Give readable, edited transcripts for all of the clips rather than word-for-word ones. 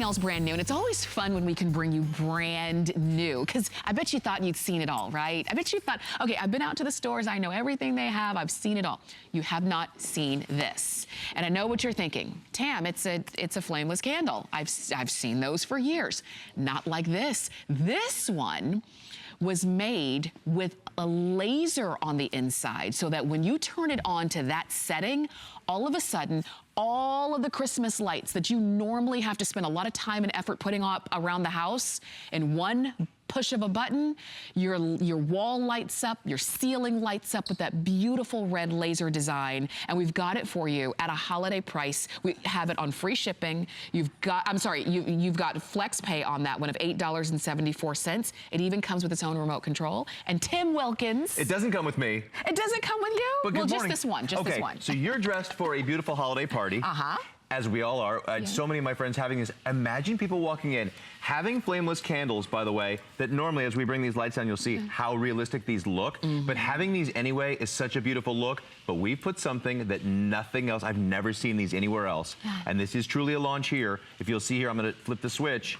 else brand new, and it's always fun when we can bring you brand new, because I bet you thought you'd seen it all, right? I bet you thought, okay, I've been out to the stores, I know everything they have, I've seen it all. You have not seen this. And I know what you're thinking. Tam, it's a flameless candle. I've seen those for years. Not like this. This one was made with a laser on the inside, so that when you turn it on to that setting, all of a sudden, all of the Christmas lights that you normally have to spend a lot of time and effort putting up around the house, in one push of a button, your wall lights up, your ceiling lights up with that beautiful red laser design, and we've got it for you at a holiday price. We have it on free shipping. You've got flex pay on that one of $8.74. It even comes with its own remote control. And Tim Wilkins. It doesn't come with me. It doesn't come with you? But well, good just morning. this one, just this one. So you're dressed for a beautiful holiday party. Uh-huh. As we all are. So many of my friends having this. Imagine people walking in, having flameless candles, by the way, that normally as we bring these lights down, you'll see how realistic these look. But having these anyway is such a beautiful look. But we've put something that nothing else, I've never seen these anywhere else. And this is truly a launch here. If you'll see here, I'm gonna flip the switch.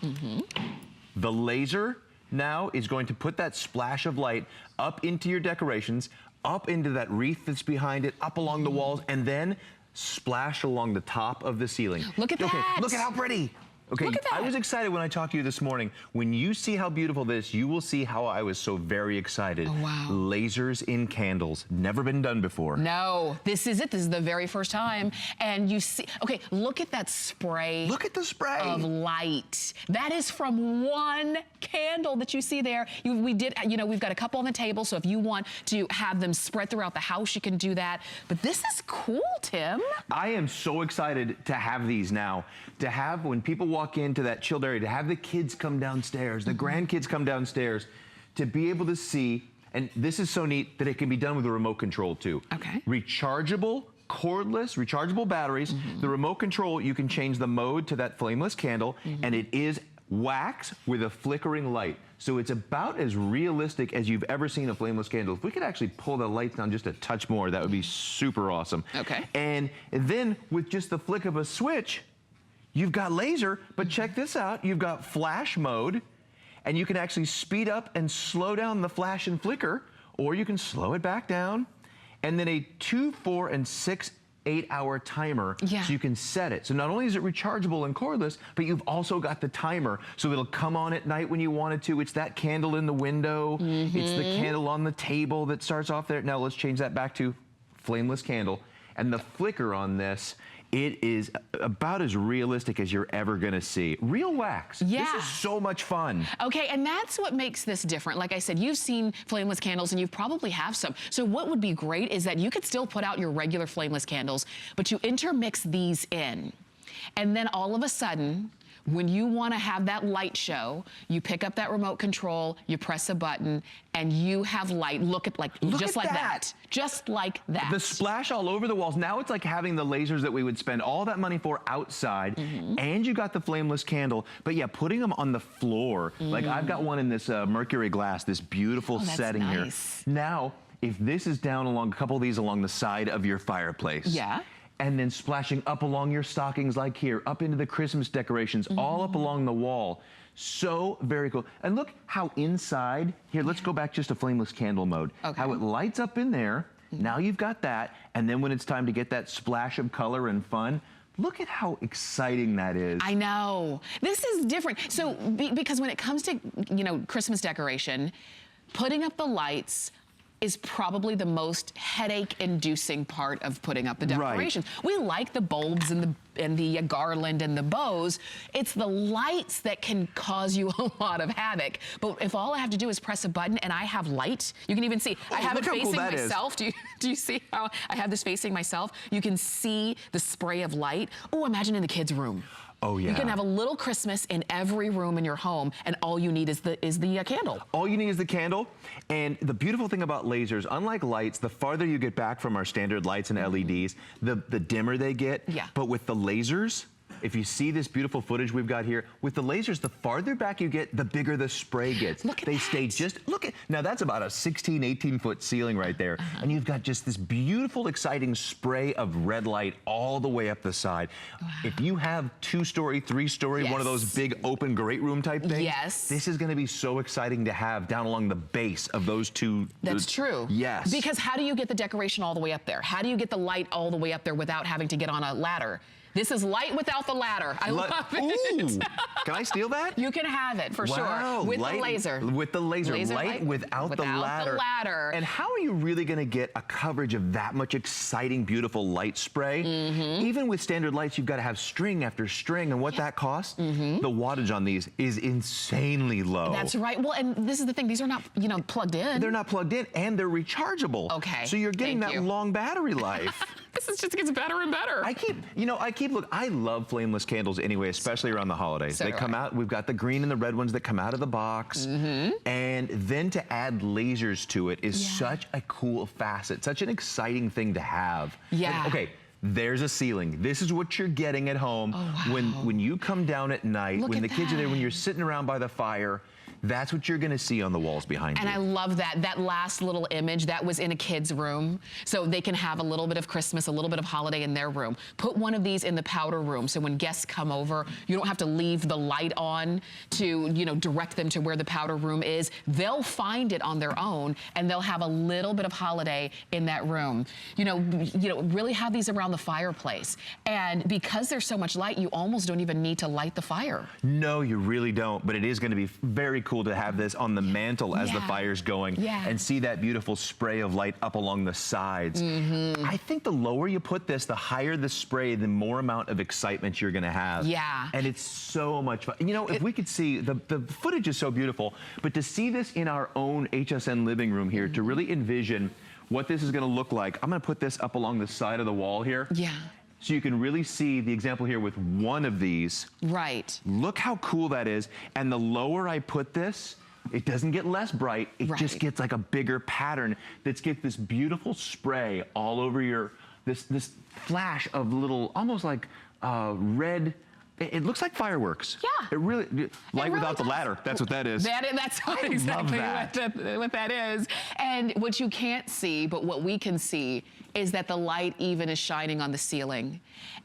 The laser now is going to put that splash of light up into your decorations, up into that wreath that's behind it, up along the walls, and then splash along the top of the ceiling. Look at that. Look at how pretty. Okay, Look at that. I was excited when I talked to you this morning. When you see how beautiful this, you will see how I was so very excited. Oh, wow. Lasers in candles. Never been done before. No, this is it. This is the very first time. And you see, okay, look at that spray. Look at the spray. Of light. That is from one candle that you see there. We've got a couple on the table, so if you want to have them spread throughout the house, you can do that. But this is cool, Tim. I am so excited to have these now. To have, when people walk into that chilled area, to have the kids come downstairs, the grandkids come downstairs, to be able to see, and this is so neat that it can be done with a remote control too. Okay. Rechargeable, cordless, rechargeable batteries. The remote control, you can change the mode to that flameless candle, and it is wax with a flickering light. So it's about as realistic as you've ever seen a flameless candle. If we could actually pull the lights down just a touch more, that would be super awesome. Okay. And then with just the flick of a switch, you've got laser, but check this out. You've got flash mode, and you can actually speed up and slow down the flash and flicker, or you can slow it back down. And then a 2, 4, and 6, 8-hour timer, so you can set it. So not only is it rechargeable and cordless, but you've also got the timer, so it'll come on at night when you want it to. It's that candle in the window. It's the candle on the table that starts off there. Now let's change that back to flameless candle. And the flicker on this, it is about as realistic as you're ever gonna see. Real wax. Yeah. This is so much fun. Okay, and that's what makes this different. Like I said, you've seen flameless candles and you probably have some. So what would be great is that you could still put out your regular flameless candles, but you intermix these in. And then all of a sudden, when you want to have that light show, you pick up that remote control, you press a button, and you have light. Look at just like that. Just like that. The splash all over the walls. Now it's like having the lasers that we would spend all that money for outside, and you got the flameless candle. But yeah, putting them on the floor. Like I've got one in this mercury glass, this beautiful setting here. Now, if this is down along a couple of these along the side of your fireplace. Yeah. And then splashing up along your stockings like here, up into the Christmas decorations, all up along the wall. So very cool. And look how inside, here, let's go back just to flameless candle mode. How it lights up in there. Now you've got that. And then when it's time to get that splash of color and fun, look at how exciting that is. I know. This is different. So, because when it comes to, Christmas decoration, putting up the lights is probably the most headache-inducing part of putting up the decorations. We like the bulbs and the garland and the bows. It's the lights that can cause you a lot of havoc. But if all I have to do is press a button and I have light, you can even see, I have it facing myself. Do you see how I have this facing myself? You can see the spray of light. Oh, imagine in the kids' room. Oh yeah. You can have a little Christmas in every room in your home, and all you need is the candle. All you need is the candle. And the beautiful thing about lasers, unlike lights, the farther you get back from our standard lights and LEDs, the dimmer they get. Yeah. But with the lasers, If you see this beautiful footage we've got here, with the lasers, the farther back you get, the bigger the spray gets. Look at they that. stay just, look at, now that's about a 16, 18 foot ceiling right there. And you've got just this beautiful, exciting spray of red light all the way up the side. Wow. If you have 2-story, 3-story, one of those big open great room type things, yes, this is gonna be so exciting to have down along the base of those two. That's true. Yes. Because how do you get the decoration all the way up there? How do you get the light all the way up there without having to get on a ladder? This is light without the ladder. I love it. Ooh, can I steal that? You can have it for sure. With the laser. With the laser. Light without the ladder. And how are you really going to get a coverage of that much exciting, beautiful light spray? Even with standard lights, you've got to have string after string. And what that costs, the wattage on these is insanely low. That's right. Well, and this is the thing. These are not, you know, plugged in. They're not plugged in, and they're rechargeable. Okay. So you're getting that long battery life. This is just gets better and better. Look, I love flameless candles anyway, especially around the holidays. They come out, we've got the green and the red ones that come out of the box. And then to add lasers to it is such a cool facet, such an exciting thing to have. Yeah. And, okay. There's a ceiling. This is what you're getting at home. Oh, wow. When you come down at night, Look when at the kids are there, that. when you're sitting around by the fire, that's what you're gonna see on the walls behind you. And I love that. That last little image, that was in a kid's room. So they can have a little bit of Christmas, a little bit of holiday in their room. Put one of these in the powder room so when guests come over, you don't have to leave the light on to, you know, direct them to where the powder room is. They'll find it on their own and they'll have a little bit of holiday in that room. You know, really have these around the fireplace. And because there's so much light, you almost don't even need to light the fire. No, you really don't, but it is gonna be very cool to have this on the mantle as the fire's going and see that beautiful spray of light up along the sides. I think the lower you put this, the higher the spray, the more amount of excitement you're gonna have. Yeah. And it's so much fun. You know, if we could see, the footage is so beautiful, but to see this in our own HSN living room here, to really envision what this is gonna look like, I'm gonna put this up along the side of the wall here. Yeah. So you can really see the example here with one of these. Right. Look how cool that is. And the lower I put this, it doesn't get less bright. It just gets like a bigger pattern that gets this beautiful spray all over your, this flash of little, almost like red. It looks like fireworks. Yeah. It really, light without the ladder. That's what that is. That's exactly what that is. And what you can't see, but what we can see, is that the light even is shining on the ceiling.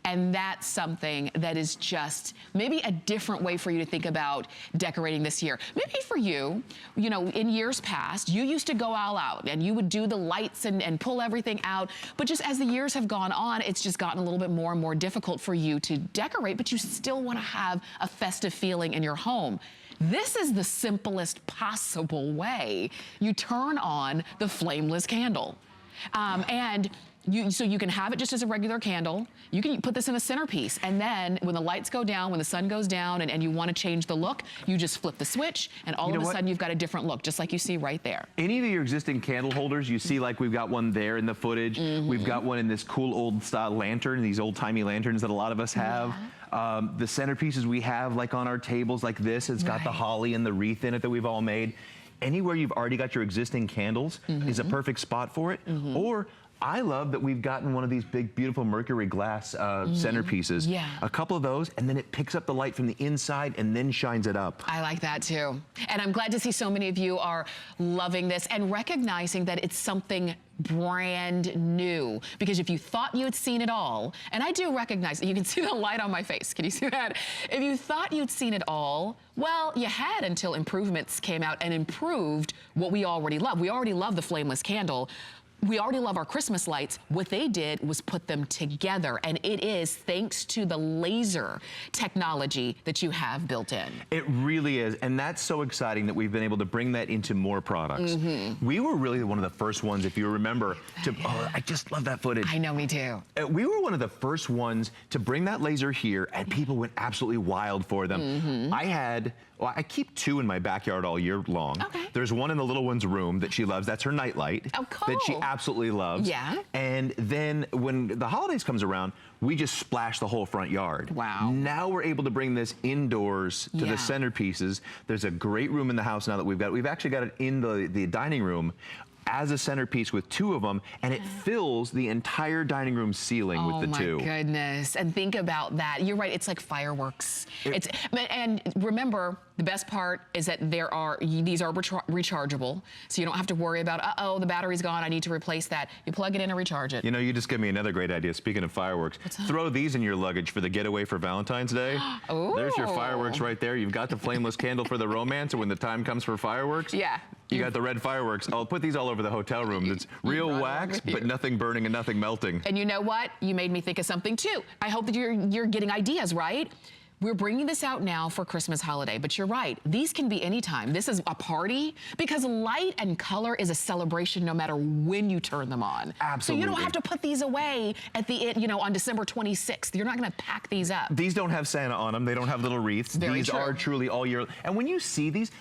And that's something that is just maybe a different way for you to think about decorating this year. Maybe for you, you know, in years past, you used to go all out and you would do the lights and pull everything out. But just as the years have gone on, it's just gotten a little bit more and more difficult for you to decorate, but you still want to have a festive feeling in your home. This is the simplest possible way. You turn on the flameless candle. So you can have it just as a regular candle. You can put this in a centerpiece. And then when the lights go down, when the sun goes down and you want to change the look, you just flip the switch and all of a sudden you've got a different look, just like you see right there. Any of your existing candle holders, you see like we've got one there in the footage. We've got one in this cool old style lantern, these old timey lanterns that a lot of us have. The centerpieces we have like on our tables like this, it's got the holly and the wreath in it that we've all made. Anywhere you've already got your existing candles is a perfect spot for it. Or I love that we've gotten one of these big, beautiful mercury glass centerpieces. A couple of those, and then it picks up the light from the inside and then shines it up. I like that too. And I'm glad to see so many of you are loving this and recognizing that it's something brand new. Because if you thought you had seen it all, and I do recognize that, you can see the light on my face. Can you see that? If you thought you'd seen it all, well, you had until improvements came out and improved what we already love. We already love the flameless candle. We already love our Christmas lights. What they did was put them together, and it is thanks to the laser technology that you have built in. It really is, and that's so exciting that we've been able to bring that into more products. We were really one of the first ones, if you remember, I just love that footage. I know, me too. We were one of the first ones to bring that laser here, and people went absolutely wild for them. I keep two in my backyard all year long. There's one in the little one's room that she loves. That's her nightlight. Oh, cool. That she absolutely loves. And then when the holidays comes around, we just splash the whole front yard. Wow. Now we're able to bring this indoors to the centerpieces. There's a great room in the house now that we've got. We've actually got it in the dining room as a centerpiece with 2 of them, and it fills the entire dining room ceiling with the 2. Oh my goodness. And think about that. You're right, it's like fireworks. And remember, the best part is that these are rechargeable, so you don't have to worry about, uh-oh, the battery's gone, I need to replace that. You plug it in and recharge it. You know, you just gave me another great idea. Speaking of fireworks, throw these in your luggage for the getaway for Valentine's Day. There's your fireworks right there. You've got the flameless candle for the romance, and when the time comes for fireworks, you got the red fireworks. I'll put these all over the hotel room. It's real wax, but nothing burning and nothing melting. And you know what? You made me think of something too. I hope that you're getting ideas, right? We're bringing this out now for Christmas holiday, but you're right. These can be anytime. This is a party because light and color is a celebration no matter when you turn them on. Absolutely. So you don't have to put these away at the on December 26th. You're not going to pack these up. These don't have Santa on them. They don't have little wreaths. These are truly all year. And when you see these